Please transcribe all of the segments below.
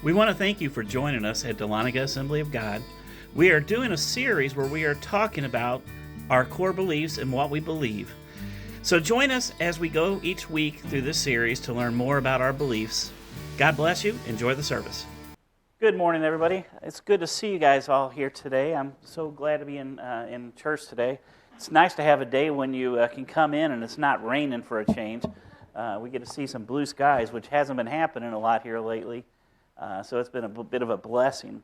We want to thank you for joining us at Dahlonega Assembly of God. We are doing a series where we are talking about our core beliefs and what we believe. So join us as we go each week through this series to learn more about our beliefs. God bless you. Enjoy the service. Good morning, everybody. It's good to see you guys all here today. I'm so glad to be in church today. It's nice to have a day when you can come in and it's not raining for a change. We get to see some blue skies, which hasn't been happening a lot here lately. So it's been a bit of a blessing.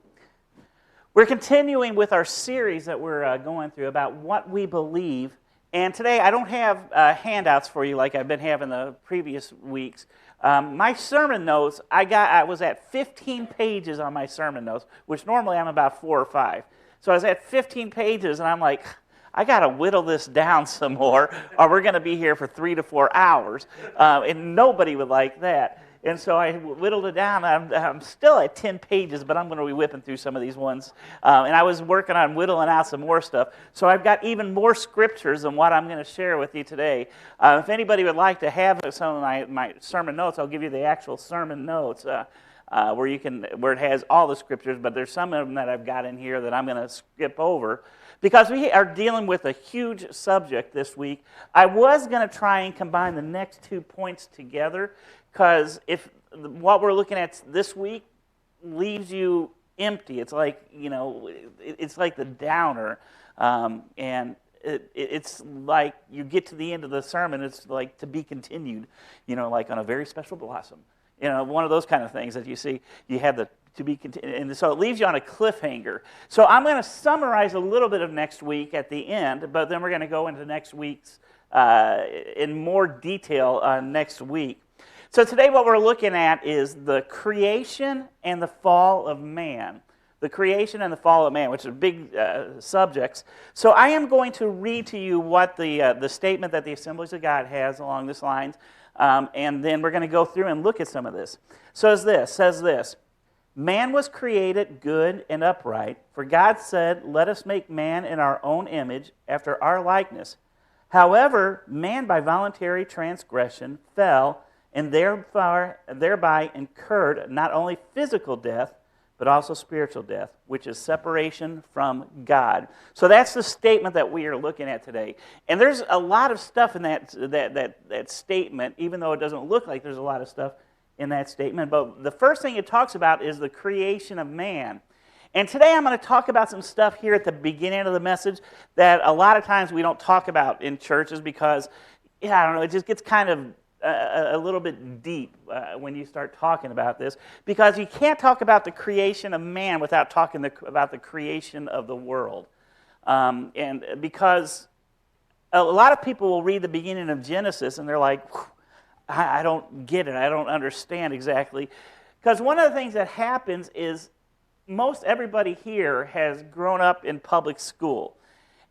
We're continuing with our series that we're going through about what we believe. And today I don't have handouts for you like I've been having the previous weeks. My sermon notes, I was at 15 pages on my sermon notes, which normally I'm about 4 or 5. So I was at 15 pages and I'm like, I got to whittle this down some more or we're going to be here for 3 to 4 hours. And nobody would like that. And so I whittled it down. I'm still at 10 pages, but I'm going to be whipping through some of these ones. And I was working on whittling out some more stuff. So I've got even more scriptures than what I'm going to share with you today. If anybody would like to have some of my sermon notes, I'll give you the actual sermon notes where it has all the scriptures. But there's some of them that I've got in here that I'm going to skip over. Because we are dealing with a huge subject this week, I was going to try and combine the next 2 points together, because if what we're looking at this week leaves you empty, it's like, it's like the downer, and it's like you get to the end of the sermon, it's like to be continued, like on a very special blossom, one of those kind of things that you see. You have the to be continued, and so it leaves you on a cliffhanger. So I'm going to summarize a little bit of next week at the end, but then we're going to go into next week's in more detail next week. So today what we're looking at is the creation and the fall of man. The creation and the fall of man, which are big subjects. So I am going to read to you what the statement that the Assemblies of God has along these lines, and then we're going to go through and look at some of this. So it says this, man was created good and upright, for God said, let us make man in our own image, after our likeness. However, man by voluntary transgression fell, and thereby incurred not only physical death, but also spiritual death, which is separation from God. So that's the statement that we are looking at today. And there's a lot of stuff in that statement, even though it doesn't look like there's a lot of stuff in that statement. But the first thing it talks about is the creation of man. And today I'm going to talk about some stuff here at the beginning of the message that a lot of times we don't talk about in churches because, I don't know, it just gets kind of a little bit deep when you start talking about this, because you can't talk about the creation of man without talking about the creation of the world. And because a lot of people will read the beginning of Genesis and they're like, I don't get it, I don't understand exactly. Because one of the things that happens is most everybody here has grown up in public school.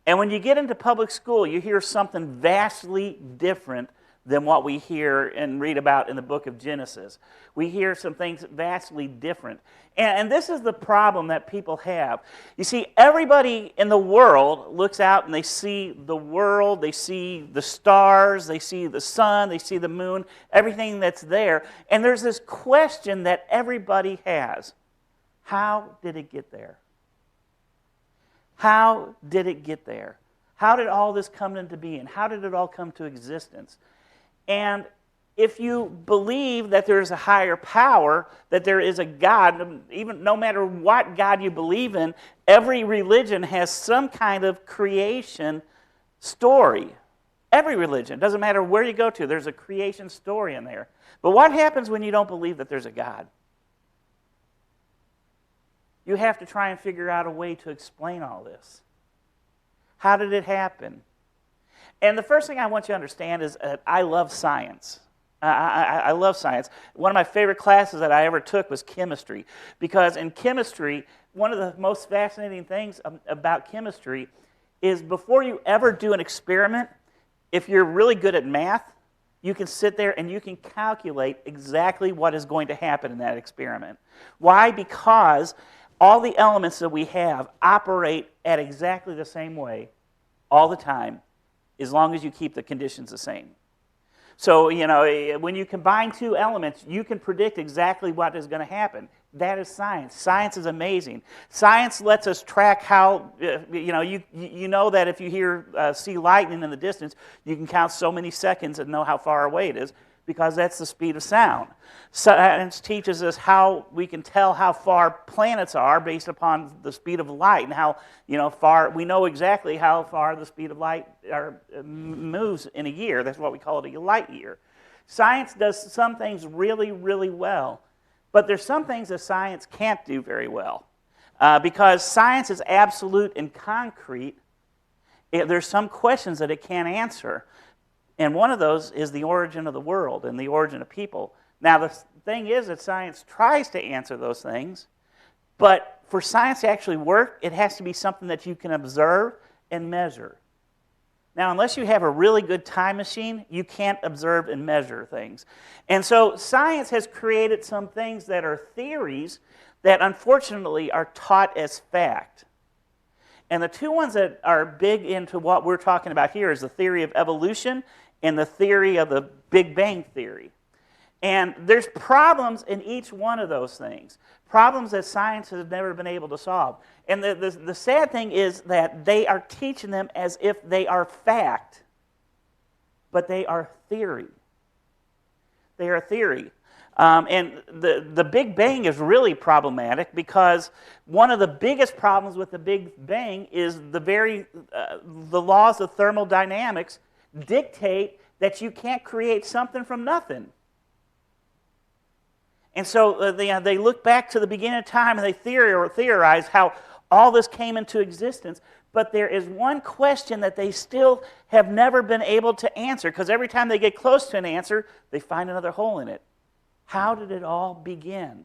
And when you get into public school, you hear something vastly different than what we hear and read about in the book of Genesis. We hear some things vastly different. And this is the problem that people have. You see, everybody in the world looks out and they see the world, they see the stars, they see the sun, they see the moon, everything that's there. And there's this question that everybody has. How did it get there? How did it get there? How did all this come into being? How did it all come to existence? And if you believe that there is a higher power, that there is a God, even no matter what God you believe in, every religion has some kind of creation story. Every religion, doesn't matter where you go to, there's a creation story in there. But what happens when you don't believe that there's a God? You have to try and figure out a way to explain all this. How did it happen? And the first thing I want you to understand is that I love science. I love science. One of my favorite classes that I ever took was chemistry. Because in chemistry, one of the most fascinating things about chemistry is before you ever do an experiment, if you're really good at math, you can sit there and you can calculate exactly what is going to happen in that experiment. Why? Because all the elements that we have operate at exactly the same way all the time, as long as you keep the conditions the same. So, when you combine two elements, you can predict exactly what is going to happen. That is science. Science is amazing. Science lets us track how, you know that if you see lightning in the distance, you can count so many seconds and know how far away it is, because that's the speed of sound. Science teaches us how we can tell how far planets are based upon the speed of light, and how far we know exactly how far the speed of light moves in a year. That's what we call it, a light year. Science does some things really, really well, but there's some things that science can't do very well, because science is absolute and concrete. There's some questions that it can't answer. And one of those is the origin of the world and the origin of people. Now, the thing is that science tries to answer those things, but for science to actually work, it has to be something that you can observe and measure. Now, unless you have a really good time machine, you can't observe and measure things. And so science has created some things that are theories that unfortunately are taught as fact. And the two ones that are big into what we're talking about here is the theory of evolution and the theory of the Big Bang Theory. And there's problems in each one of those things, problems that science has never been able to solve. And the sad thing is that they are teaching them as if they are fact, but they are theory. They are theory. And the Big Bang is really problematic, because one of the biggest problems with the Big Bang is the laws of thermodynamics dictate that you can't create something from nothing. And so they look back to the beginning of time and they theorize how all this came into existence. But there is one question that they still have never been able to answer, because every time they get close to an answer, they find another hole in it. How did it all begin?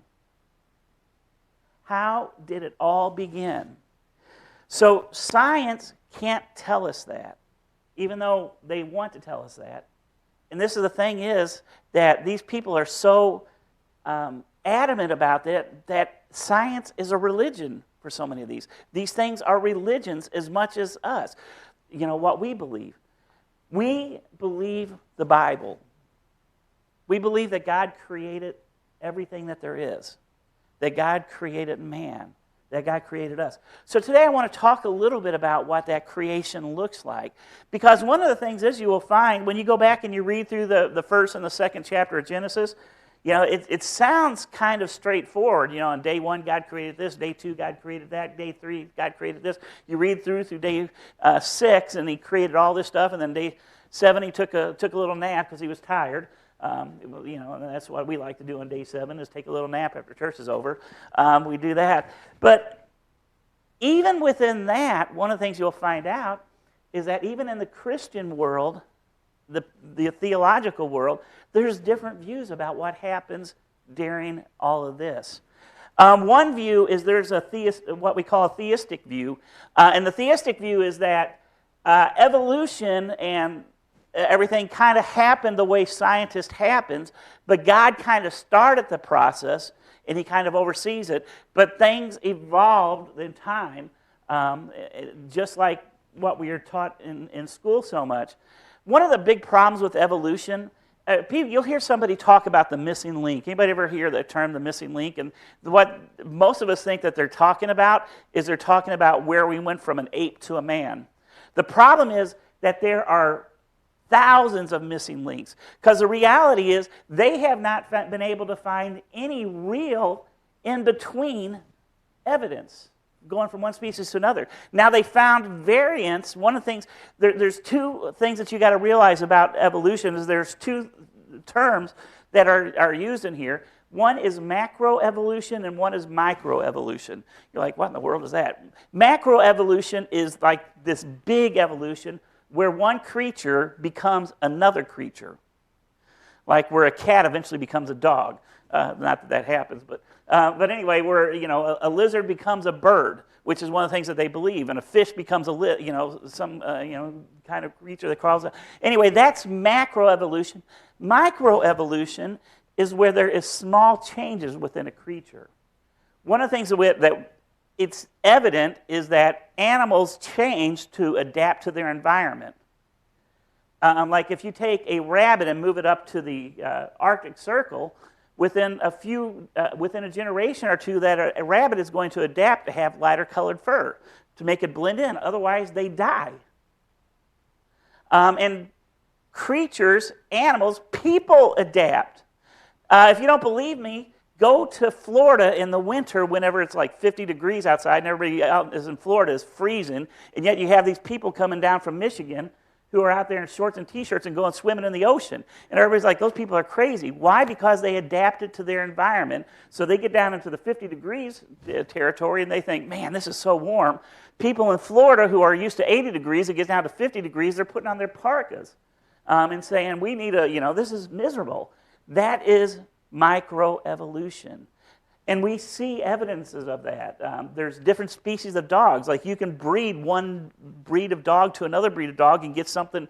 How did it all begin? So science can't tell us that, even though they want to tell us that. And this is the thing, is that these people are so adamant about that science is a religion for so many of these. These things are religions as much as us. What we believe. We believe the Bible. We believe that God created everything that there is, that God created man, that God created us. So today I want to talk a little bit about what that creation looks like. Because one of the things is, you will find when you go back and you read through the first and the second chapter of Genesis, it sounds kind of straightforward. On day 1, God created this. Day 2, God created that. Day 3, God created this. You read through day 6, and he created all this stuff. And then day 7, he took a little nap because he was tired. And that's what we like to do on day 7, is take a little nap after church is over. We do that. But even within that, one of the things you'll find out is that even in the Christian world, the theological world, there's different views about what happens during all of this. One view is there's what we call a theistic view. And the theistic view is that evolution and everything kind of happened the way scientist happens, but God kind of started the process, and he kind of oversees it. But things evolved in time, just like what we are taught in school so much. One of the big problems with evolution, you'll hear somebody talk about the missing link. Anybody ever hear the term the missing link? And what most of us think that they're talking about is they're talking about where we went from an ape to a man. The problem is that there are thousands of missing links, because the reality is they have not been able to find any real in-between evidence going from one species to another. Now, they found variants. One of the things, there's two things that you got to realize about evolution, is there's two terms that are used in here. One is macroevolution and one is microevolution. You're like, what in the world is that? Macroevolution is like this big evolution where one creature becomes another creature. Like where a cat eventually becomes a dog. Not that happens, but anyway, where a lizard becomes a bird, which is one of the things that they believe, and a fish becomes some kind of creature that crawls out. Anyway, that's macroevolution. Microevolution is where there is small changes within a creature. One of the things that it's evident is that animals change to adapt to their environment. Like if you take a rabbit and move it up to the Arctic Circle, within a generation or two, that a rabbit is going to adapt to have lighter colored fur to make it blend in. Otherwise, they die. And creatures, animals, people adapt. If you don't believe me, go to Florida in the winter whenever it's like 50 degrees outside and everybody out is in Florida is freezing, and yet you have these people coming down from Michigan who are out there in shorts and T-shirts and going swimming in the ocean. And everybody's like, those people are crazy. Why? Because they adapted to their environment. So they get down into the 50 degrees territory and they think, man, this is so warm. People in Florida who are used to 80 degrees, it gets down to 50 degrees, they're putting on their parkas and saying, we need this is miserable. That is microevolution. And we see evidences of that. There's different species of dogs. Like you can breed one breed of dog to another breed of dog and get something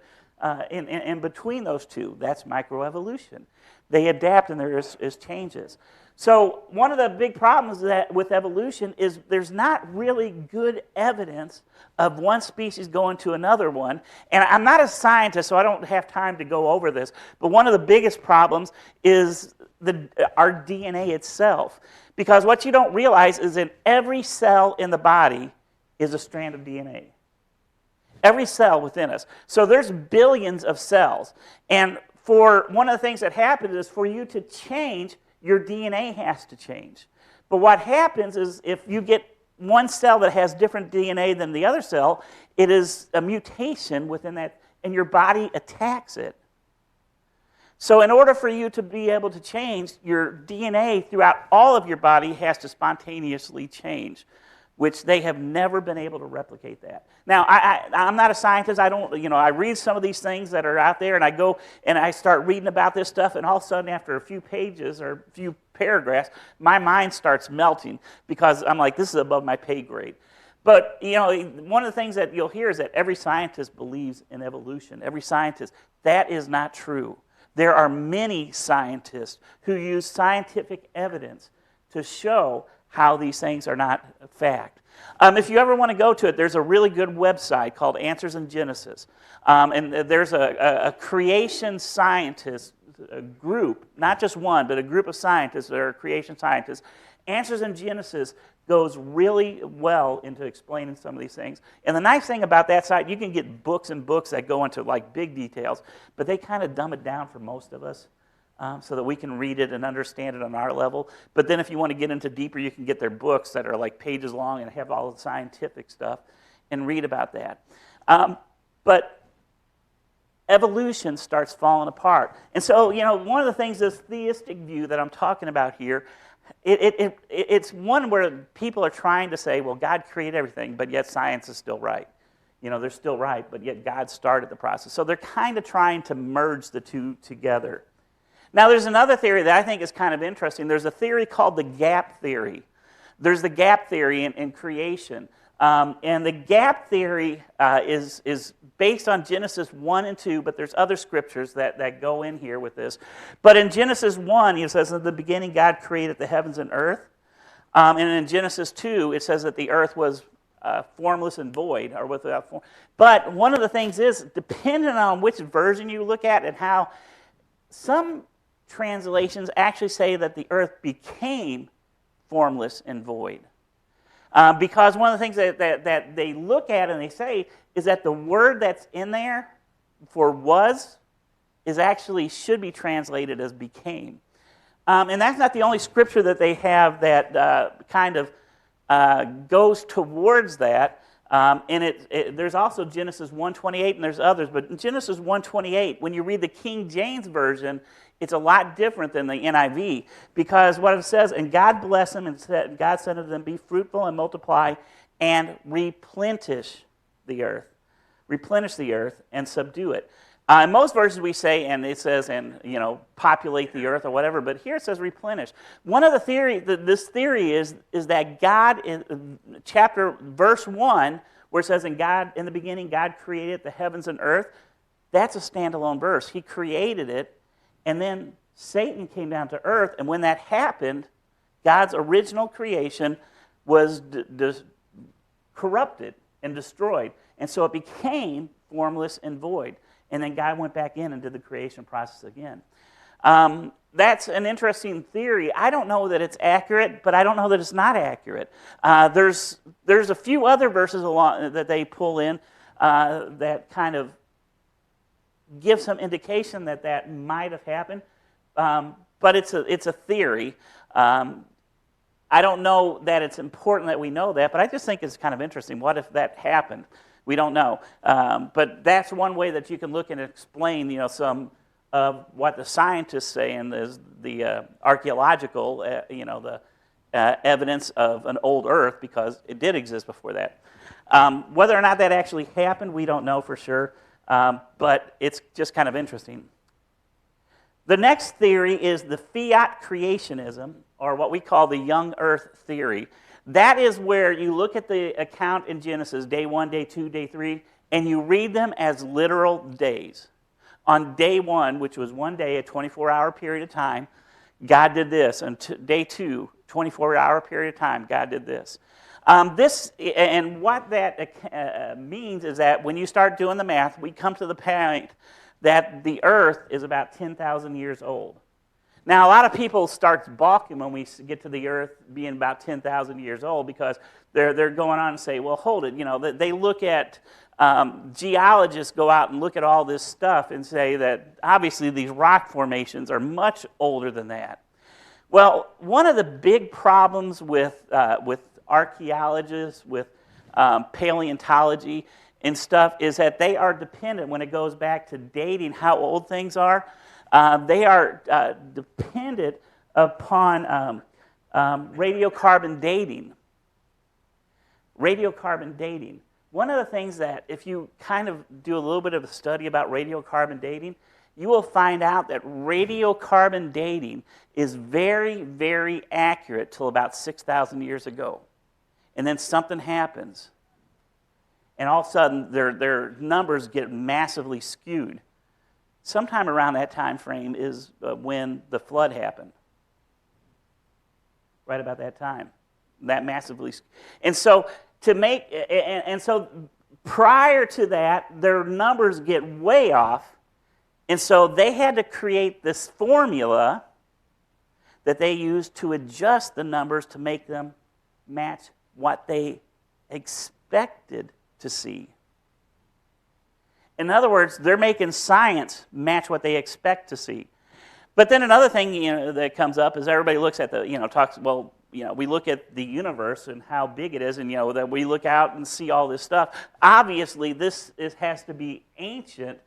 in between those two. That's microevolution. They adapt and there is changes. So one of the big problems with evolution is there's not really good evidence of one species going to another one. And I'm not a scientist, so I don't have time to go over this. But one of the biggest problems is our DNA itself. Because what you don't realize is that every cell in the body is a strand of DNA. Every cell within us. So there's billions of cells. And for one of the things that happens is for you to change, your DNA has to change. But what happens is if you get one cell that has different DNA than the other cell, it is a mutation within that, and your body attacks it. So in order for you to be able to change, your DNA throughout all of your body has to spontaneously change, which they have never been able to replicate that. Now, I'm not a scientist. I read some of these things that are out there, and I go and I start reading about this stuff, and all of a sudden, after a few pages or a few paragraphs, my mind starts melting because I'm like, this is above my pay grade. But, one of the things that you'll hear is that every scientist believes in evolution. Every scientist. That is not true. There are many scientists who use scientific evidence to show how these things are not fact. If you ever want to go to it, there's a really good website called Answers in Genesis. And there's a creation scientist group, not just one, but a group of scientists that are creation scientists. Answers in Genesis goes really well into explaining some of these things. And the nice thing about that site, you can get books and books that go into like big details, but they kind of dumb it down for most of us so that we can read it and understand it on our level. But then if you want to get into deeper, you can get their books that are like pages long and have all the scientific stuff and read about that. But evolution starts falling apart. And so, one of the things, this theistic view that I'm talking about here, it's one where people are trying to say, well, God created everything, but yet science is still right. They're still right, but yet God started the process. So they're kind of trying to merge the two together. Now, there's another theory that I think is kind of interesting. There's a theory called the gap theory. There's the gap theory in creation. And the gap theory is based on Genesis 1 and 2, but there's other scriptures that go in here with this. But in Genesis 1, it says, in the beginning God created the heavens and earth. And in Genesis 2, it says that the earth was formless and void, or without form. But one of the things is, depending on which version you look at and how, some translations actually say that the earth became formless and void. Because one of the things that they look at and they say is that the word that's in there for was is actually should be translated as became. And that's not the only scripture that they have that kind of goes towards that. And there's also Genesis 1:28 and there's others. But in Genesis 1:28, when you read the King James Version, it's a lot different than the NIV, because what it says, and God blessed them, and God said unto them, be fruitful and multiply and replenish the earth. Replenish the earth and subdue it. In most versions we say, and it says, and populate the earth or whatever, but here it says replenish. One of the theory, this theory is that God, in verse 1, where it says, in the beginning God created the heavens and earth, that's a standalone verse. He created it. And then Satan came down to earth, and when that happened, God's original creation was corrupted and destroyed. And so it became formless and void. and then God went back in and did the creation process again. That's an interesting theory. I don't know that it's accurate, but I don't know that it's not accurate. There's a few other verses along that they pull in that kind of give some indication that that might have happened, but it's a theory. I don't know that it's important that we know that, but I just think it's kind of interesting. What if that happened? We don't know. But that's one way that you can look and explain, some of what the scientists say and the archaeological, the evidence of an old Earth, because it did exist before that. Whether or not that actually happened, we don't know for sure, but it's just kind of interesting. The next theory is the fiat creationism, or what we call the young Earth theory. That is where you look at the account in Genesis, day 1, day 2, day 3, and you read them as literal days. On day 1, which was one day, a 24-hour period of time, God did this. On day 2, 24-hour period of time, God did this. And what that means is that when you start doing the math, we come to the point that the earth is about 10,000 years old. Now, a lot of people start balking when we get to the earth being about 10,000 years old, because they're going on and say, well, hold it. They look at, geologists go out and look at all this stuff and say that obviously these rock formations are much older than that. Well, one of the big problems with archaeologists, with paleontology and stuff, is that they are dependent, when it goes back to dating how old things are, they are dependent upon radiocarbon dating. Radiocarbon dating. One of the things that, if you kind of do a little bit of a study about radiocarbon dating, you will find out that radiocarbon dating is very, very accurate till about 6,000 years ago. And then something happens. And all of a sudden, their numbers get massively skewed. Sometime around that time frame is when the flood happened. Right about that time. That massively. And so so prior to that, their numbers get way off. And so they had to create this formula that they used to adjust the numbers to make them match what they expected to see. In other words, they're making science match what they expect to see. But then another thing that comes up is everybody looks at we look at the universe and how big it is, and that we look out and see all this stuff. Obviously, this has to be ancient.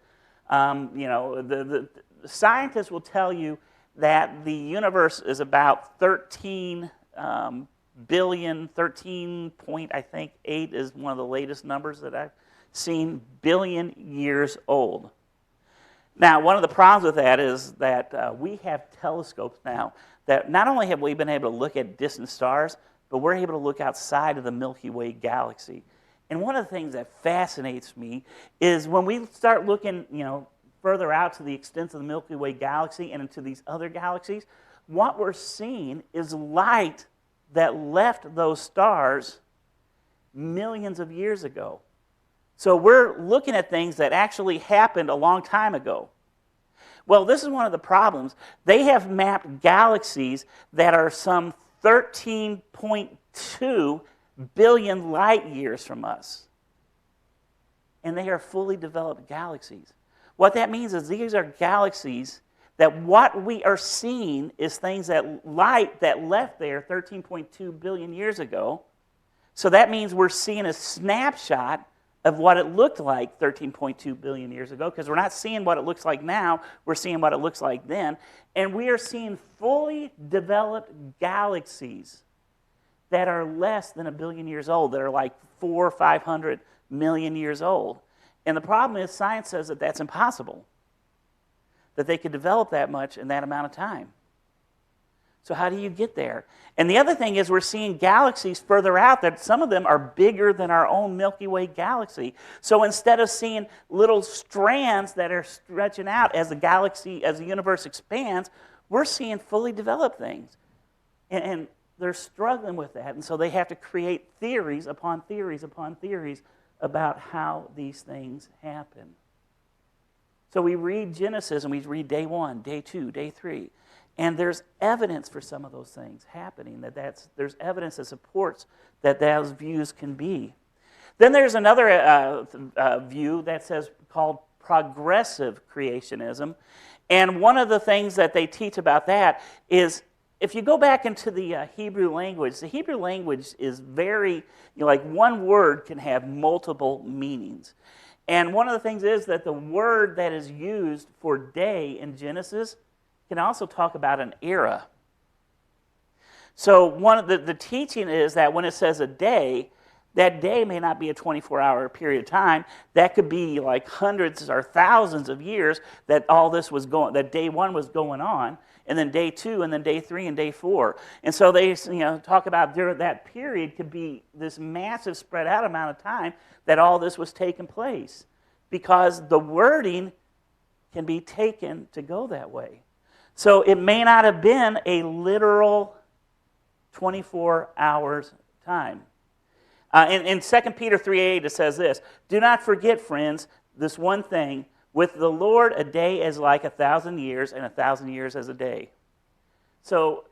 The scientists will tell you that the universe is about 13 billion, 13 point, I think, 8 is one of the latest numbers that I've seen, billion years old. Now, one of the problems with that is that we have telescopes now that not only have we been able to look at distant stars, but we're able to look outside of the Milky Way galaxy. And one of the things that fascinates me is when we start looking, further out to the extent of the Milky Way galaxy and into these other galaxies, what we're seeing is light that left those stars millions of years ago. So we're looking at things that actually happened a long time ago. Well, this is one of the problems. They have mapped galaxies that are some 13.2 billion light years from us. And they are fully developed galaxies. What that means is these are galaxies that what we are seeing is things that light that left there 13.2 billion years ago. So that means we're seeing a snapshot of what it looked like 13.2 billion years ago, because we're not seeing what it looks like now, we're seeing what it looks like then. And we are seeing fully developed galaxies that are less than 1 billion years old, that are like 400 or 500 million years old. And the problem is science says that that's impossible, that they could develop that much in that amount of time. So how do you get there? And the other thing is we're seeing galaxies further out that some of them are bigger than our own Milky Way galaxy. So instead of seeing little strands that are stretching out as the galaxy, as the universe expands, we're seeing fully developed things. And they're struggling with that. And so they have to create theories upon theories upon theories about how these things happen. So we read Genesis and we read day 1, day 2, day 3. And there's evidence for some of those things happening. There's evidence that supports that those views can be. Then there's another view that says called progressive creationism. And one of the things that they teach about that is if you go back into the Hebrew language is very, like one word can have multiple meanings. And one of the things is that the word that is used for day in Genesis can also talk about an era. So one of the teaching is that when it says a day, that day may not be a 24-hour period of time. That could be like hundreds or thousands of years that all this was going, that day 1 was going on, and then day 2, and then day 3, and day 4. And so they talk about during that period could be this massive spread out amount of time that all this was taking place, because the wording can be taken to go that way. So it may not have been a literal 24 hours time. In 2 Peter 3:8 it says this, "Do not forget, friends, this one thing, with the Lord a day is like 1,000 years, and 1,000 years as a day." So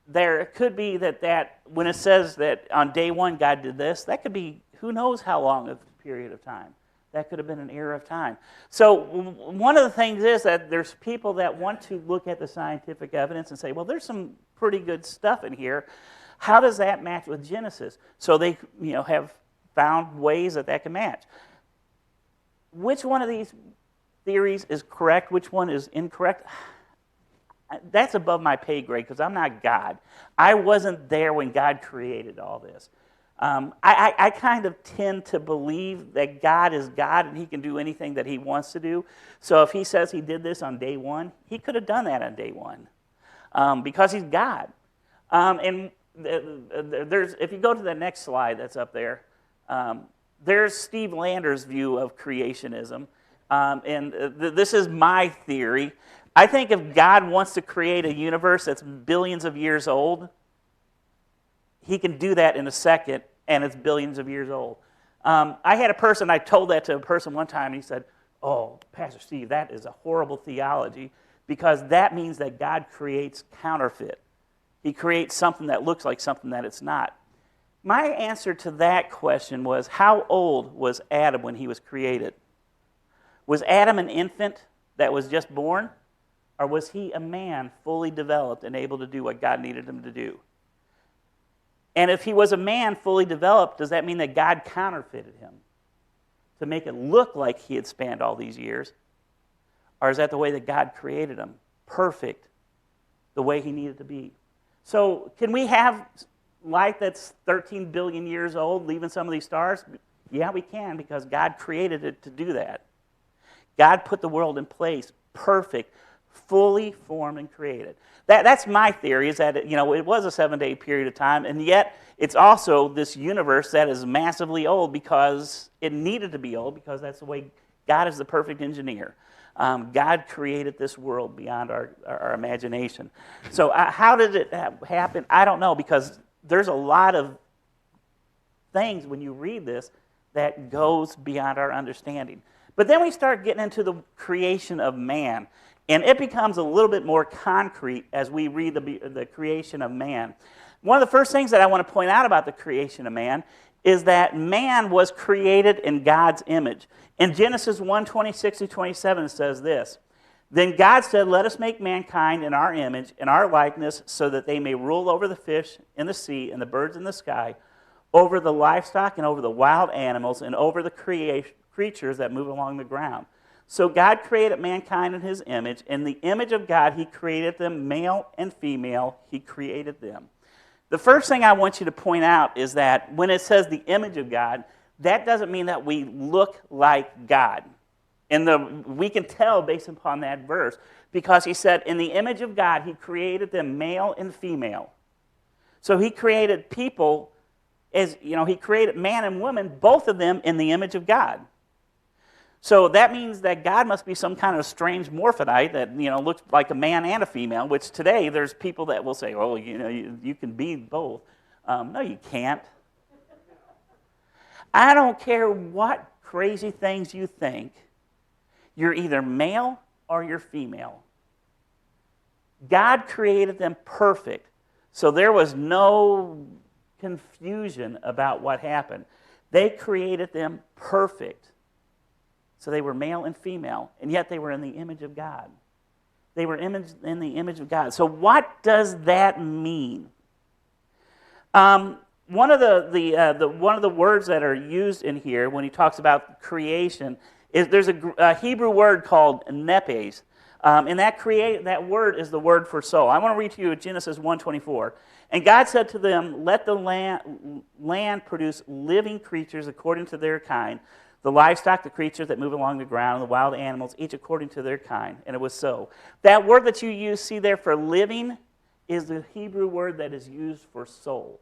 there could be that when it says that on day 1 God did this, that could be who knows how long of a period of time. That could have been an era of time. So one of the things is that there's people that want to look at the scientific evidence and say, well, there's some pretty good stuff in here. How does that match with Genesis? So they have found ways that can match. Which one of these theories is correct? Which one is incorrect? That's above my pay grade because I'm not God. I wasn't there when God created all this. I kind of tend to believe that God is God and he can do anything that he wants to do. So if he says he did this on day 1, he could have done that on day 1 because he's God. And if you go to the next slide that's up there, there's Steve Lander's view of creationism. This is my theory. I think if God wants to create a universe that's billions of years old, he can do that in a second, and it's billions of years old. I told that to a person one time, and he said, "Oh, Pastor Steve, that is a horrible theology, because that means that God creates counterfeit. He creates something that looks like something that it's not." My answer to that question was, how old was Adam when he was created? Was Adam an infant that was just born? Or was he a man fully developed and able to do what God needed him to do? And if he was a man fully developed, does that mean that God counterfeited him to make it look like he had spanned all these years? Or is that the way that God created him? Perfect, the way he needed to be. So can we have life that's 13 billion years old, leaving some of these stars? Yeah, we can, because God created it to do that. God put the world in place, perfect, fully formed and created. That's my theory, is that it was a 7-day period of time, and yet it's also this universe that is massively old because it needed to be old, because that's the way God is the perfect engineer. God created this world beyond our imagination. So how did it happen? I don't know, because there's a lot of things when you read this that goes beyond our understanding. But then we start getting into the creation of man, and it becomes a little bit more concrete as we read the creation of man. One of the first things that I want to point out about the creation of man is that man was created in God's image. In Genesis 1:26-27 it says this, "Then God said, 'Let us make mankind in our image, in our likeness, so that they may rule over the fish in the sea and the birds in the sky, over the livestock and over the wild animals, and over the creatures that move along the ground.' So God created mankind in his image. In the image of God, he created them, male and female, he created them." The first thing I want you to point out is that when it says the image of God, that doesn't mean that we look like God. And we can tell based upon that verse, because he said, in the image of God, he created them male and female. So he created people, he created man and woman, both of them in the image of God. So that means that God must be some kind of strange morphodite that looks like a man and a female, which today there's people that will say, "Oh, you can be both." No, you can't. I don't care what crazy things you think. You're either male or you're female. God created them perfect, so there was no confusion about what happened. They created them perfect. So they were male and female, and yet they were in the image of God. They were in the image of God. So what does that mean? One of the words that are used in here when he talks about creation is there's a Hebrew word called nepes, and that word is the word for soul. I want to read to you Genesis 1:24. And God said to them, "Let the land produce living creatures according to their kind, the livestock, the creatures that move along the ground, and the wild animals, each according to their kind." And it was so. That word that you see there for living is the Hebrew word that is used for soul.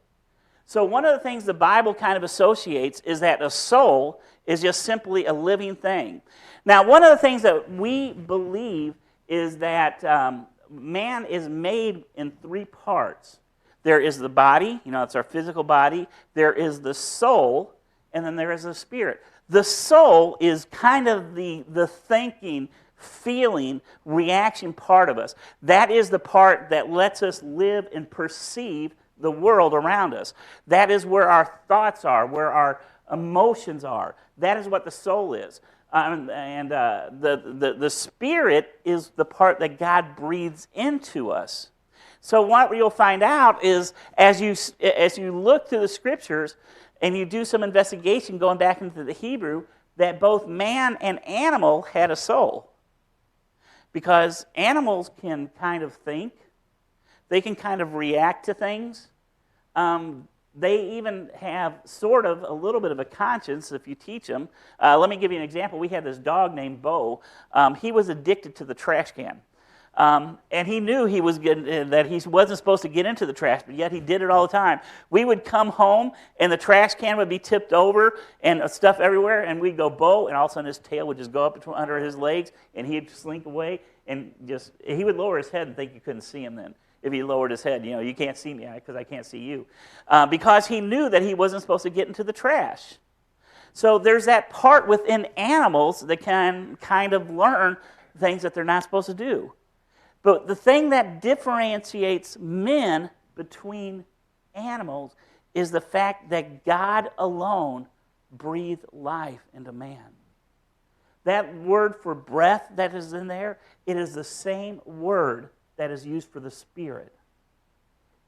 So one of the things the Bible kind of associates is that a soul is just simply a living thing. Now, one of the things that we believe is that man is made in three parts. There is the body, it's our physical body. There is the soul, and then there is the spirit. The soul is kind of the thinking, feeling, reaction part of us. That is the part that lets us live and perceive the world around us. That is where our thoughts are, where our emotions are. That is what the soul is. The spirit is the part that God breathes into us. So what you'll find out is as you look through the scriptures and you do some investigation going back into the Hebrew, that both man and animal had a soul. Because animals can kind of think. They can kind of react to things. They even have sort of a little bit of a conscience if you teach them. Let me give you an example. We had this dog named Bo. He was addicted to the trash can. And he knew that he wasn't supposed to get into the trash, but yet he did it all the time. We would come home, and the trash can would be tipped over, and stuff everywhere, and we'd go, "Bo," and all of a sudden his tail would just go up under his legs, and he'd slink away, and he would lower his head and think you couldn't see him then. If he lowered his head, you can't see me because I can't see you. Because he knew that he wasn't supposed to get into the trash. So there's that part within animals that can kind of learn things that they're not supposed to do. But the thing that differentiates men between animals is the fact that God alone breathed life into man. That word for breath that is in there, it is the same word that is used for the spirit.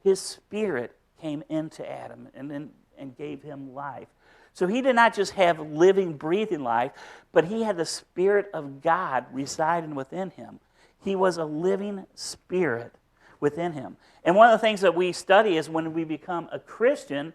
His spirit came into Adam and gave him life. So he did not just have living, breathing life, but he had the Spirit of God residing within him. He was a living spirit within him. And one of the things that we study is when we become a Christian,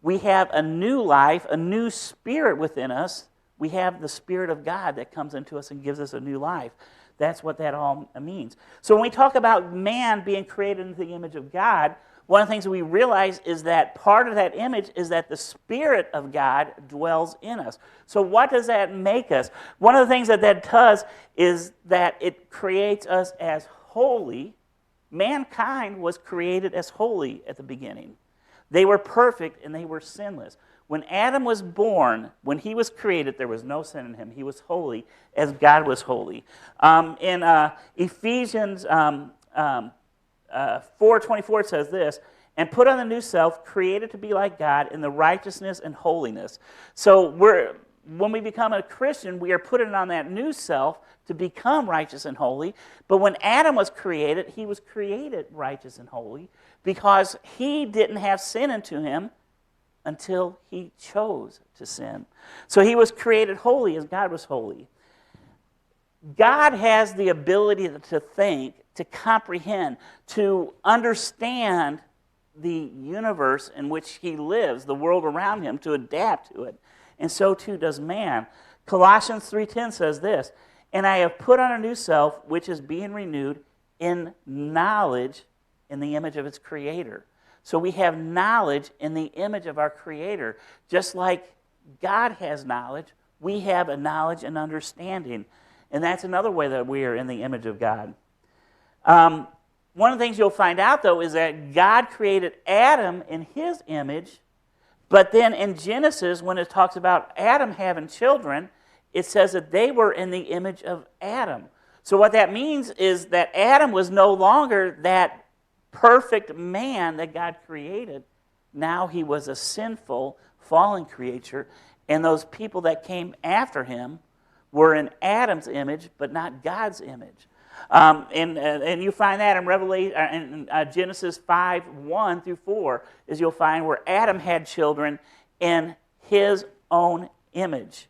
we have a new life, a new spirit within us. We have the Spirit of God that comes into us and gives us a new life. That's what that all means. So when we talk about man being created into the image of God, one of the things that we realize is that part of that image is that the Spirit of God dwells in us. So what does that make us? One of the things that does is that it creates us as holy. Mankind was created as holy at the beginning. They were perfect and they were sinless. When Adam was born, when he was created, there was no sin in him. He was holy as God was holy. In Ephesians 4:24 it says this, "And put on the new self, created to be like God in the righteousness and holiness." So when we become a Christian, we are putting on that new self to become righteous and holy. But when Adam was created, he was created righteous and holy because he didn't have sin into him until he chose to sin. So he was created holy as God was holy. God has the ability to think, to comprehend, to understand the universe in which he lives, the world around him, to adapt to it. And so too does man. Colossians 3:10 says this, "And I have put on a new self, which is being renewed in knowledge in the image of its creator." So we have knowledge in the image of our Creator. Just like God has knowledge, we have a knowledge and understanding. And that's another way that we are in the image of God. One of the things you'll find out, though, is that God created Adam in his image, but then in Genesis, when it talks about Adam having children, it says that they were in the image of Adam. So what that means is that Adam was no longer that perfect man that God created. Now he was a sinful, fallen creature, and those people that came after him were in Adam's image, but not God's image. And you find that in Genesis 5:1 through 4, is you'll find where Adam had children in his own image.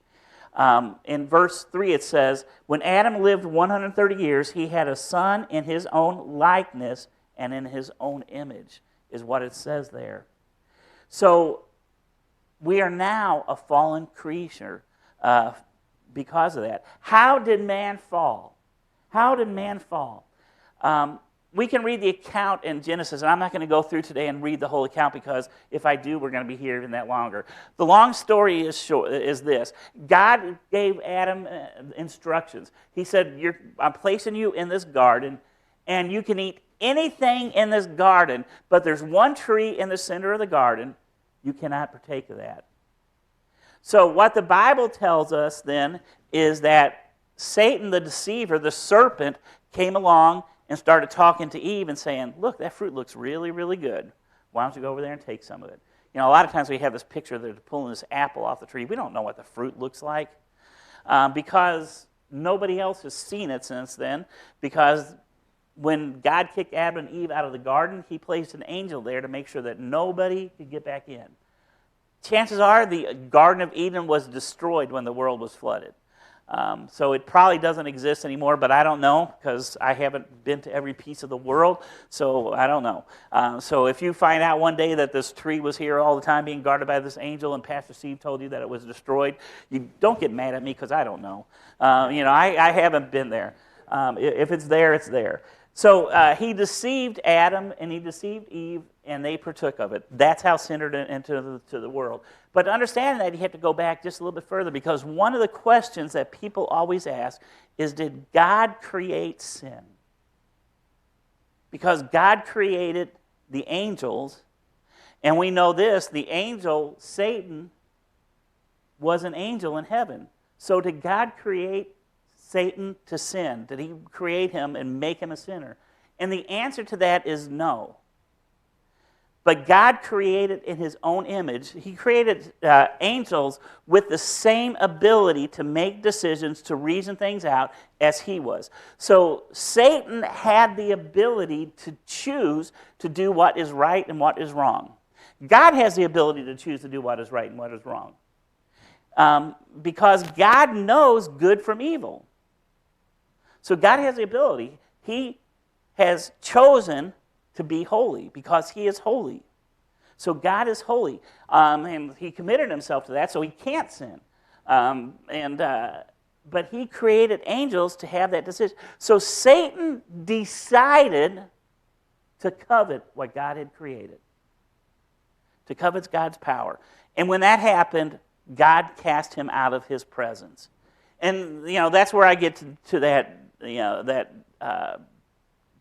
In verse 3 it says, when Adam lived 130 years, he had a son in his own likeness and in his own image, is what it says there. So we are now a fallen creature because of that. How did man fall? How did man fall? We can read the account in Genesis, and I'm not going to go through today and read the whole account because if I do, we're going to be here even that longer. The long story is this. God gave Adam instructions. He said, I'm placing you in this garden, and you can eat anything in this garden, but there's one tree in the center of the garden. You cannot partake of that. So what the Bible tells us then is that Satan, the deceiver, the serpent, came along and started talking to Eve and saying, look, that fruit looks really, really good. Why don't you go over there and take some of it? You know, a lot of times we have this picture that they're pulling this apple off the tree. We don't know what the fruit looks like because nobody else has seen it since then, because when God kicked Adam and Eve out of the garden, he placed an angel there to make sure that nobody could get back in. Chances are the Garden of Eden was destroyed when the world was flooded. So it probably doesn't exist anymore, but I don't know because I haven't been to every piece of the world, so I don't know. So if you find out one day that this tree was here all the time being guarded by this angel and Pastor Steve told you that it was destroyed, you don't get mad at me because I don't know. I haven't been there. If it's there, it's there. So he deceived Adam and he deceived Eve, and they partook of it. That's how sin entered into the world. But to understand that, you have to go back just a little bit further, because one of the questions that people always ask is, did God create sin? Because God created the angels, and we know this, the angel, Satan, was an angel in heaven. So did God create Satan to sin? Did he create him and make him a sinner? And the answer to that is no. But God created in his own image. He created angels with the same ability to make decisions, to reason things out as he was. So Satan had the ability to choose to do what is right and what is wrong. God has the ability to choose to do what is right and what is wrong. Because God knows good from evil. So God has the ability. He has chosen to be holy because he is holy. So God is holy. And he committed himself to that, so he can't sin. But he created angels to have that decision. So Satan decided to covet what God had created, to covet God's power. And when that happened, God cast him out of his presence. And, that's where I get to that, that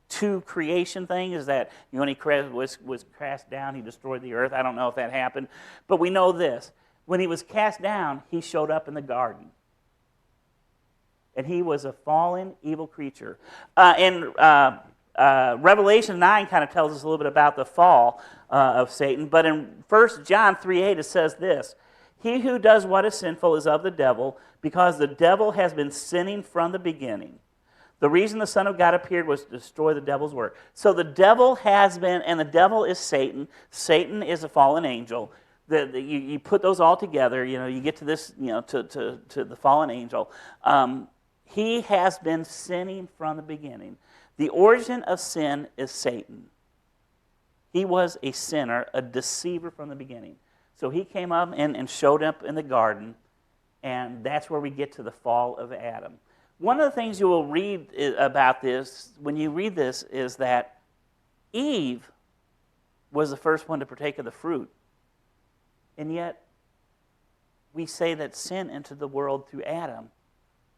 two creation thing, is that when he was cast down, he destroyed the earth. I don't know if that happened. But we know this. When he was cast down, he showed up in the garden. And he was a fallen, evil creature. Revelation 9 kind of tells us a little bit about the fall of Satan. But in 1 John 3:8, it says this: he who does what is sinful is of the devil, because the devil has been sinning from the beginning. The reason the Son of God appeared was to destroy the devil's work. So the devil has been, and the devil is Satan. Satan is a fallen angel. You put those all together, you get to this, to the fallen angel. He has been sinning from the beginning. The origin of sin is Satan. He was a sinner, a deceiver from the beginning. So he came up and showed up in the garden, and that's where we get to the fall of Adam. One of the things you will read about this, when you read this, is that Eve was the first one to partake of the fruit. And yet, we say that sin entered the world through Adam.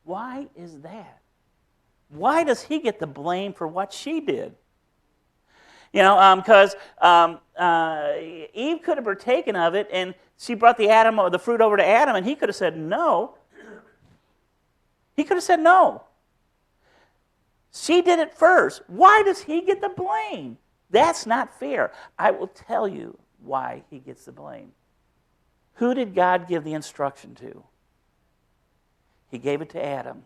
Why is that? Why does he get the blame for what she did? Because Eve could have partaken of it, and she brought the fruit over to Adam, and he could have said no. He could have said no. She did it first. Why does he get the blame? That's not fair. I will tell you why he gets the blame. Who did God give the instruction to? He gave it to Adam.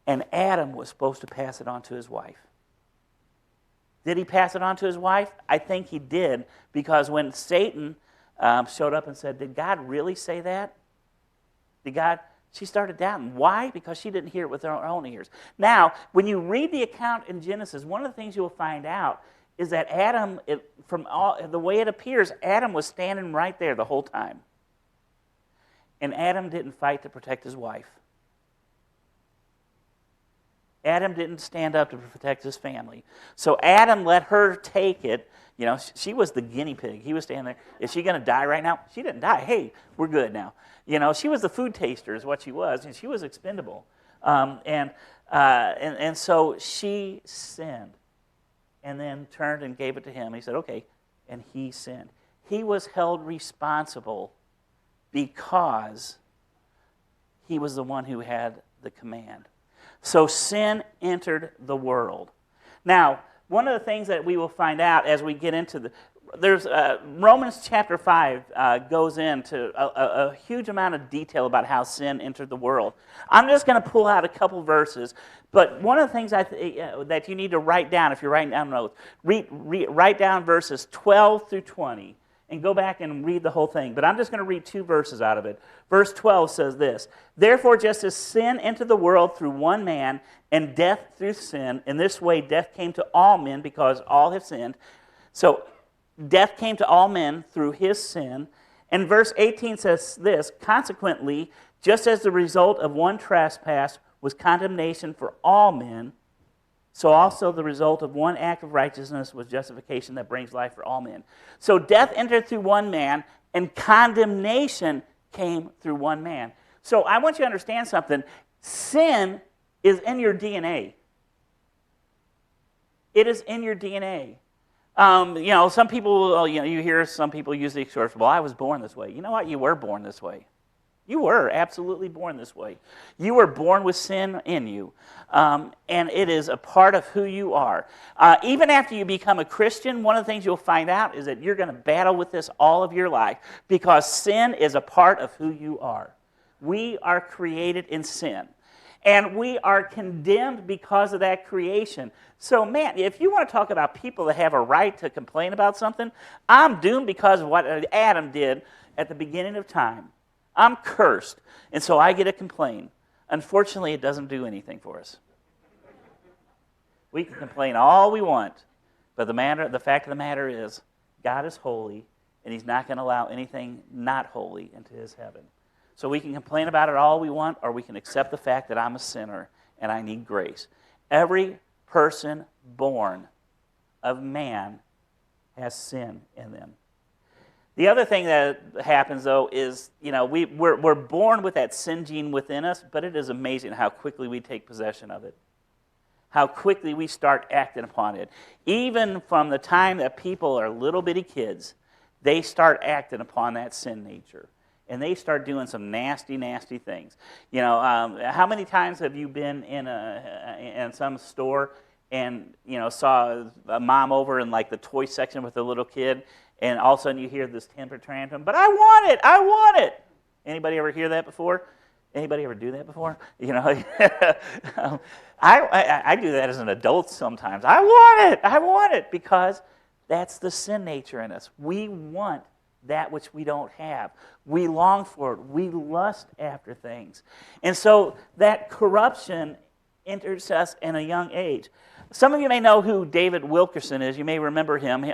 And Adam was supposed to pass it on to his wife. Did he pass it on to his wife? I think he did, because when Satan showed up and said, did God really say that? She started doubting. Why? Because she didn't hear it with her own ears. Now, when you read the account in Genesis, one of the things you'll find out is that Adam, the way it appears, Adam was standing right there the whole time. And Adam didn't fight to protect his wife. Adam didn't stand up to protect his family. So Adam let her take it. You know, she was the guinea pig. He was standing there. Is she going to die right now? She didn't die. Hey, we're good now. You know, she was the food taster is what she was, and she was expendable. And so she sinned and then turned and gave it to him. He said, okay, and he sinned. He was held responsible because he was the one who had the command. So sin entered the world. Now, one of the things that we will find out as we get into there's Romans chapter 5 goes into a huge amount of detail about how sin entered the world. I'm just going to pull out a couple verses, but one of the things that you need to write down if you're writing down notes, write down verses 12 through 20 and go back and read the whole thing. But I'm just going to read 2 verses out of it. Verse 12 says this, therefore just as sin entered the world through one man and death through sin, in this way death came to all men because all have sinned. So death came to all men through his sin. And verse 18 says this, consequently, just as the result of one trespass was condemnation for all men, so also the result of one act of righteousness was justification that brings life for all men. So death entered through one man, and condemnation came through one man. So I want you to understand something. Sin is in your DNA. It is in your DNA. Some people, you hear some people use the expression, well, I was born this way. You know what? You were born this way. You were absolutely born this way. You were born with sin in you, and it is a part of who you are. Even after you become a Christian, one of the things you'll find out is that you're going to battle with this all of your life because sin is a part of who you are. We are created in sin, and we are condemned because of that creation. So, man, if you want to talk about people that have a right to complain about something, I'm doomed because of what Adam did at the beginning of time. I'm cursed, and so I get to complain. Unfortunately, it doesn't do anything for us. We can complain all we want, but the fact of the matter is, God is holy, and he's not going to allow anything not holy into his heaven. So we can complain about it all we want, or we can accept the fact that I'm a sinner and I need grace. Every person born of man has sin in them. The other thing that happens, though, is, we're born with that sin gene within us, but it is amazing how quickly we take possession of it, how quickly we start acting upon it. Even from the time that people are little bitty kids, they start acting upon that sin nature, and they start doing some nasty, nasty things. How many times have you been in some store and saw a mom over in like the toy section with a little kid? And all of a sudden you hear this temper tantrum, but I want it. Anybody ever hear that before? Anybody ever do that before? I do that as an adult sometimes. I want it, because that's the sin nature in us. We want that which we don't have. We long for it. We lust after things. And so that corruption enters us in a young age. Some of you may know who David Wilkerson is. You may remember him.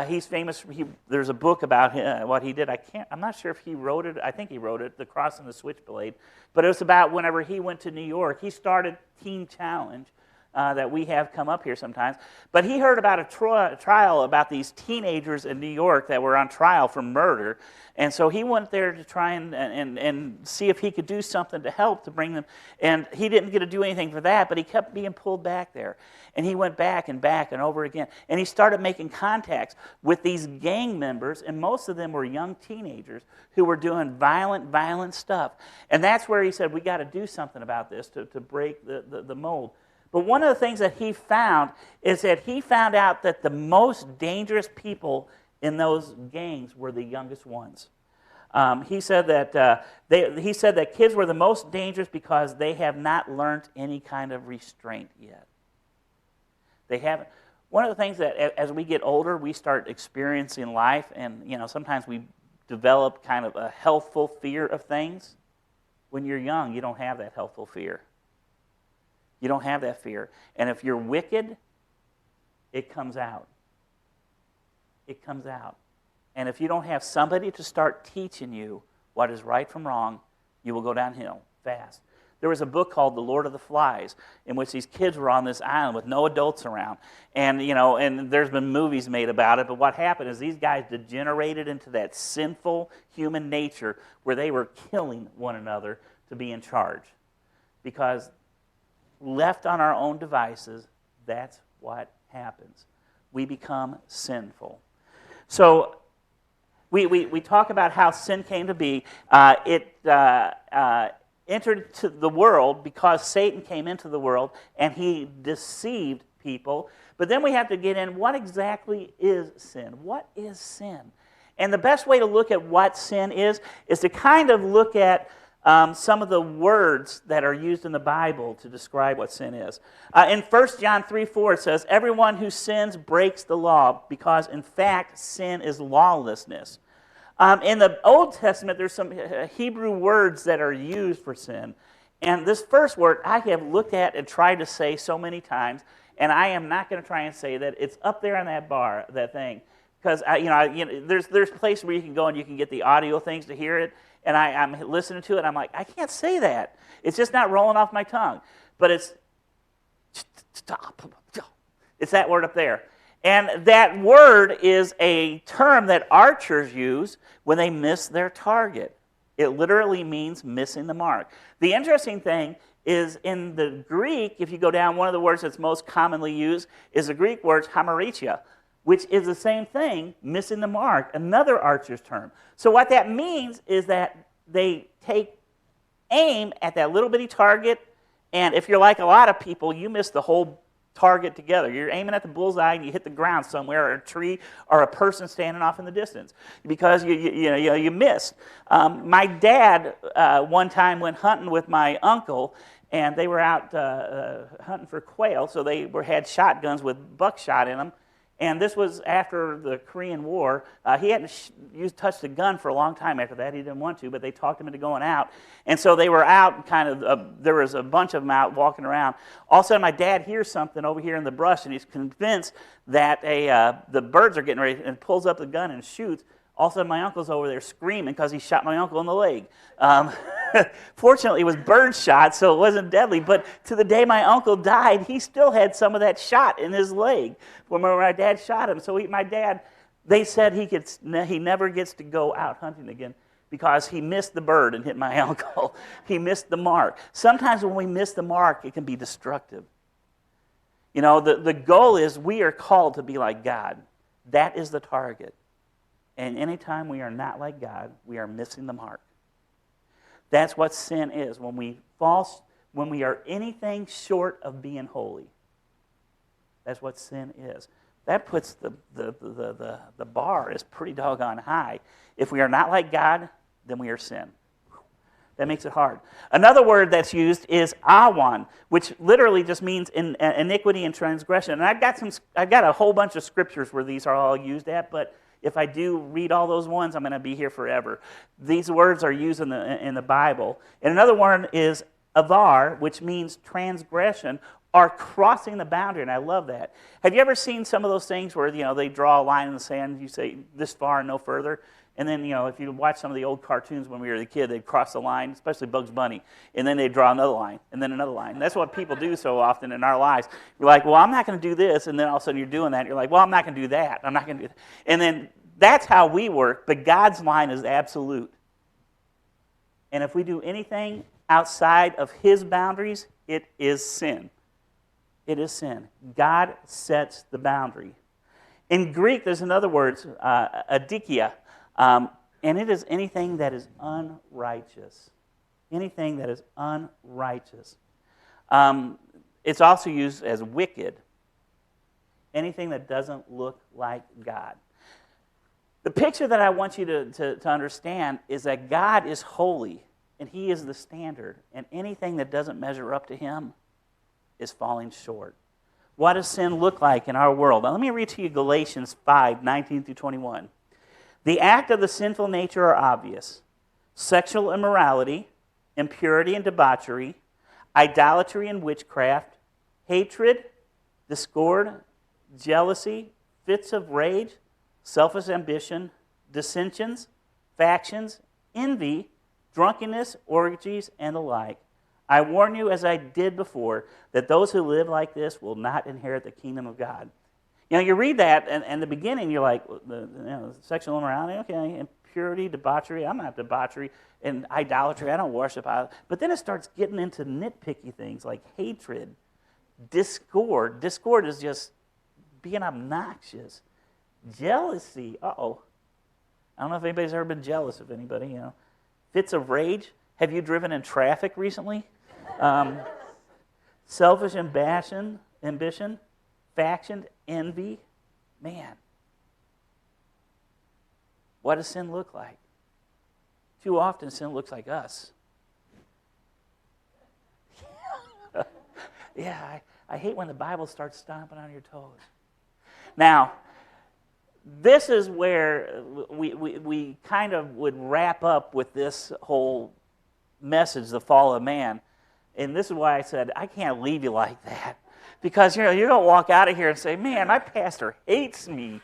He's famous. There's a book about him, what he did. I'm not sure if he wrote it. I think he wrote it, The Cross and the Switchblade. But it was about whenever he went to New York. He started Teen Challenge, that we have come up here sometimes. But he heard about a trial about these teenagers in New York that were on trial for murder. And so he went there to try and see if he could do something to help to bring them. And he didn't get to do anything for that, but he kept being pulled back there. And he went back and back and over again. And he started making contacts with these gang members, and most of them were young teenagers who were doing violent stuff. And that's where he said, we got to do something about this to break the mold. But one of the things that he found is that he found out that the most dangerous people in those gangs were the youngest ones. He said that kids were the most dangerous because they have not learned any kind of restraint yet. They haven't. One of the things that as we get older, we start experiencing life, and sometimes we develop kind of a healthful fear of things. When you're young, you don't have that healthful fear. You don't have that fear. And if you're wicked, it comes out. It comes out. And if you don't have somebody to start teaching you what is right from wrong, you will go downhill fast. There was a book called The Lord of the Flies, in which these kids were on this island with no adults around. And, and there's been movies made about it, but what happened is these guys degenerated into that sinful human nature where they were killing one another to be in charge. Because left on our own devices, that's what happens. We become sinful. So we talk about how sin came to be. It entered to the world because Satan came into the world and he deceived people. But then we have to get in, what exactly is sin? What is sin? And the best way to look at what sin is to kind of look at some of the words that are used in the Bible to describe what sin is. In 1 John 3:4 it says, everyone who sins breaks the law because in fact sin is lawlessness. In the Old Testament there's some Hebrew words that are used for sin. And this first word I have looked at and tried to say so many times, and I am not going to try and say that. It's up there on that bar, that thing. Because there's places where you can go and you can get the audio things to hear it. And I'm listening to it, and I'm like, I can't say that. It's just not rolling off my tongue. But it's that word up there. And that word is a term that archers use when they miss their target. It literally means missing the mark. The interesting thing is in the Greek, if you go down, one of the words that's most commonly used is the Greek word hamartia, which is the same thing, missing the mark, another archer's term. So what that means is that they take aim at that little bitty target, and if you're like a lot of people, you miss the whole target together. You're aiming at the bullseye and you hit the ground somewhere, or a tree, or a person standing off in the distance because you missed. My dad one time went hunting with my uncle, and they were out hunting for quail, so they had shotguns with buckshot in them. And this was after the Korean War. He hadn't touched a gun for a long time after that. He didn't want to, but they talked him into going out. And so they were out, there was a bunch of them out walking around. All of a sudden, my dad hears something over here in the brush, and he's convinced that the birds are getting ready, and pulls up the gun and shoots. All of a sudden, my uncle's over there screaming because he shot my uncle in the leg. Fortunately, it was bird shot, so it wasn't deadly. But to the day my uncle died, he still had some of that shot in his leg when my dad shot him. So my dad, they said he never gets to go out hunting again because he missed the bird and hit my uncle. He missed the mark. Sometimes when we miss the mark, it can be destructive. The goal is we are called to be like God. That is the target. And anytime we are not like God, we are missing the mark. That's what sin is. When we are anything short of being holy, that's what sin is. That puts the bar is pretty doggone high. If we are not like God, then we are sin. That makes it hard. Another word that's used is awan, which literally just means iniquity and transgression. And I've got a whole bunch of scriptures where these are all used at, but if I do read all those ones, I'm going to be here forever. These words are used in the Bible. And another one is avar, which means transgression are crossing the boundary, and I love that. Have you ever seen some of those things where, they draw a line in the sand, you say this far and no further? And then, if you watch some of the old cartoons when we were a kid, they'd cross the line, especially Bugs Bunny, and then they'd draw another line, and then another line. And that's what people do so often in our lives. You're like, well, I'm not going to do this, and then all of a sudden you're doing that, and you're like, well, I'm not going to do that. I'm not going to do that. And then that's how we work, but God's line is absolute. And if we do anything outside of His boundaries, it is sin. It is sin. God sets the boundary. In Greek, there's another word, adikia, and it is anything that is unrighteous. Anything that is unrighteous. It's also used as wicked. Anything that doesn't look like God. The picture that I want you to understand is that God is holy, and He is the standard, and anything that doesn't measure up to Him is falling short. What does sin look like in our world? Now, let me read to you Galatians 5:19-21. The act of the sinful nature are obvious: sexual immorality, impurity and debauchery, idolatry and witchcraft, hatred, discord, jealousy, fits of rage, selfish ambition, dissensions, factions, envy, drunkenness, orgies, and the like. I warn you, as I did before, that those who live like this will not inherit the kingdom of God. You read that, and in the beginning, you're like, sexual immorality, okay, impurity, debauchery, I'm not debauchery, and idolatry, I don't worship. But then it starts getting into nitpicky things like hatred, discord. Discord is just being obnoxious. Jealousy, uh-oh. I don't know if anybody's ever been jealous of anybody, Fits of rage. Have you driven in traffic recently? Selfish ambition, faction, envy. Man, what does sin look like? Too often sin looks like us. Yeah, I hate when the Bible starts stomping on your toes. Now, this is where we kind of would wrap up with this whole message, the fall of man. And this is why I said, I can't leave you like that. Because, you don't walk out of here and say, man, my pastor hates me.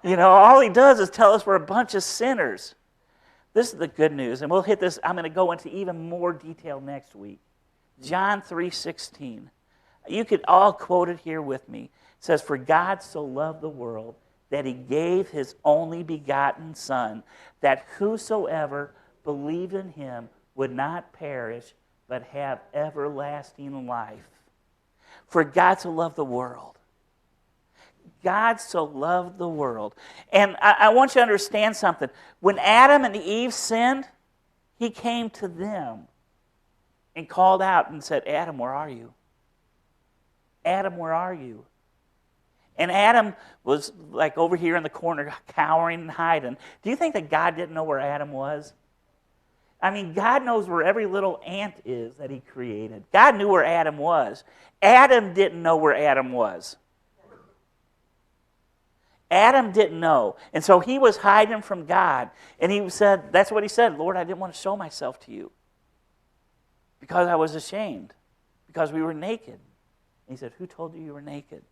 All he does is tell us we're a bunch of sinners. This is the good news. And we'll hit this. I'm going to go into even more detail next week. John 3:16. You could all quote it here with me. It says, for God so loved the world that He gave His only begotten Son, that whosoever believed in Him would not perish, but have everlasting life. For God so loved the world. God so loved the world. And I want you to understand something. When Adam and Eve sinned, He came to them and called out and said, Adam, where are you? Adam, where are you? And Adam was like over here in the corner, cowering and hiding. Do you think that God didn't know where Adam was? I mean, God knows where every little ant is that He created. God knew where Adam was. Adam didn't know where Adam was. Adam didn't know. And so he was hiding from God. And he said, that's what he said, Lord, I didn't want to show myself to you because I was ashamed, because we were naked. And He said, who told you you were naked?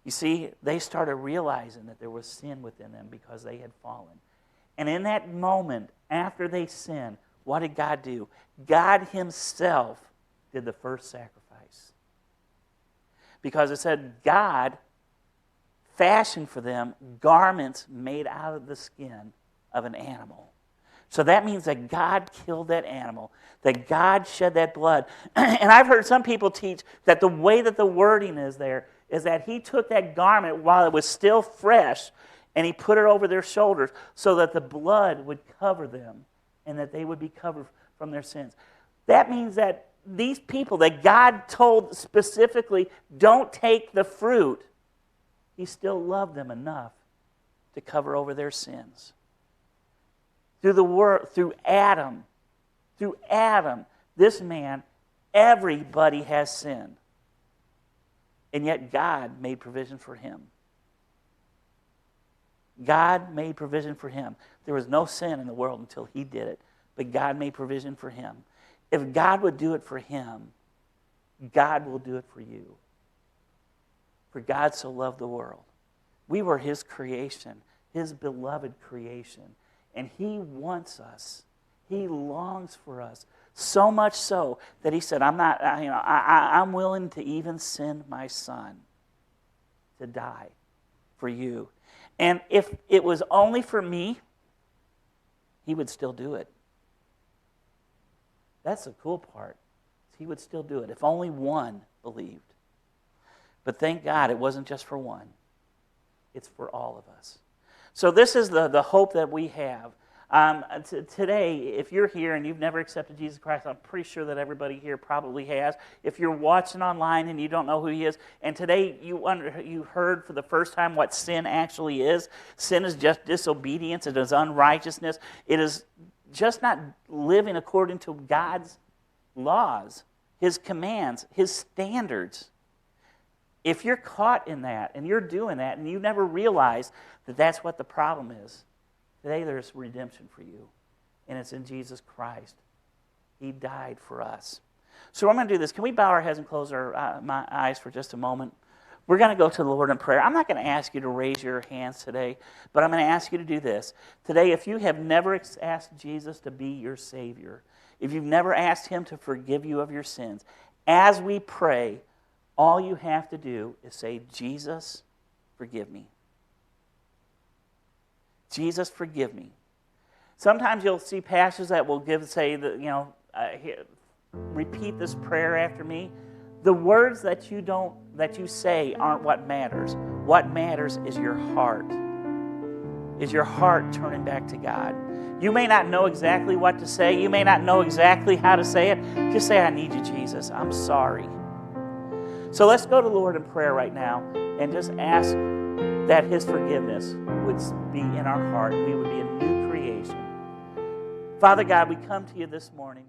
You see, they started realizing that there was sin within them because they had fallen. And in that moment, after they sinned, what did God do? God Himself did the first sacrifice. Because it said God fashioned for them garments made out of the skin of an animal. So that means that God killed that animal, that God shed that blood. And I've heard some people teach that the way that the wording is there is that He took that garment while it was still fresh and He put it over their shoulders so that the blood would cover them and that they would be covered from their sins. That means that these people that God told specifically, don't take the fruit, He still loved them enough to cover over their sins. Through Adam, this man, everybody has sinned. And yet God made provision for him. God made provision for him. There was no sin in the world until He did it. But God made provision for him. If God would do it for him, God will do it for you. For God so loved the world. We were his creation, his beloved creation. And he wants us. He longs for us. So much so that he said, I'm willing to even send my son to die for you. And if it was only for me, he would still do it. That's the cool part. He would still do it if only one believed. But thank God it wasn't just for one. It's for all of us. So this is the hope that we have. Today, if you're here and you've never accepted Jesus Christ, I'm pretty sure that everybody here probably has. If you're watching online and you don't know who he is, and today you heard for the first time what sin actually is. Sin is just disobedience. It is unrighteousness. It is just not living according to God's laws, his commands, his standards. If you're caught in that and you're doing that and you never realize that that's what the problem is, today there's redemption for you, and it's in Jesus Christ. He died for us. So I'm going to do this. Can we bow our heads and close our eyes for just a moment? We're going to go to the Lord in prayer. I'm not going to ask you to raise your hands today, but I'm going to ask you to do this. Today, if you have never asked Jesus to be your Savior, if you've never asked him to forgive you of your sins, as we pray, all you have to do is say, Jesus, forgive me. Jesus, forgive me. Sometimes you'll see pastors that will repeat this prayer after me. The words that you say aren't what matters. What matters is your heart. Is your heart turning back to God. You may not know exactly what to say. You may not know exactly how to say it. Just say, I need you, Jesus. I'm sorry. So let's go to the Lord in prayer right now and just ask that his forgiveness would be in our heart. We would be a new creation. Father God, we come to you this morning.